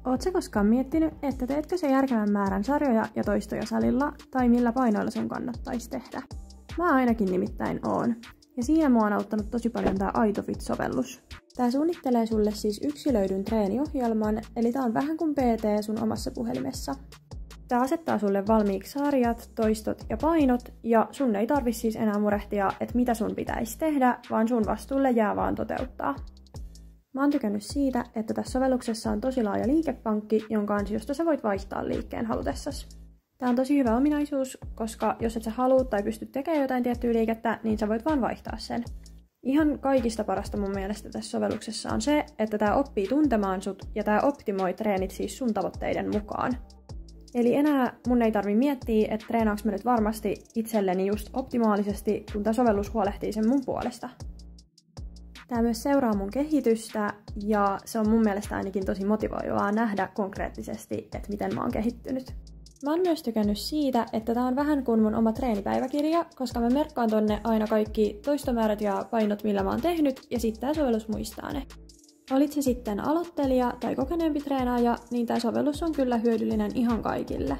Oot sä koskaan miettinyt, että teetkö sä järkevän määrän sarjoja ja toistoja salilla, tai millä painoilla sun kannattaisi tehdä? Mä ainakin nimittäin oon. Ja siinä mua on auttanut tosi paljon tää AitoFit-sovellus. Tää suunnittelee sulle siis yksilöidyn treeniohjelman, eli tää on vähän kuin PT sun omassa puhelimessa. Tää asettaa sulle valmiiksi sarjat, toistot ja painot, ja sun ei tarvi siis enää murehtia, että mitä sun pitäisi tehdä, vaan sun vastuulle jää vaan toteuttaa. Mä oon tykännyt siitä, että tässä sovelluksessa on tosi laaja liikepankki, jonka ansiosta sä voit vaihtaa liikkeen halutessasi. Tää on tosi hyvä ominaisuus, koska jos et sä halua tai pysty tekemään jotain tiettyä liikettä, niin sä voit vaan vaihtaa sen. Ihan kaikista parasta mun mielestä tässä sovelluksessa on se, että tää oppii tuntemaan sut ja tää optimoi treenit siis sun tavoitteiden mukaan. Eli enää mun ei tarvi miettiä, että treenaanko mä nyt varmasti itselleni just optimaalisesti, kun tää sovellus huolehtii sen mun puolesta. Tää myös seuraa mun kehitystä ja se on mun mielestä ainakin tosi motivoivaa nähdä konkreettisesti, että miten mä oon kehittynyt. Mä oon myös tykännyt siitä, että tää on vähän kuin mun oma treenipäiväkirja, koska mä merkkaan tonne aina kaikki toistomäärät ja painot, millä mä oon tehnyt, ja sitten tää sovellus muistaa ne. Olit se sitten aloittelija tai kokeneempi treenaaja, niin tää sovellus on kyllä hyödyllinen ihan kaikille.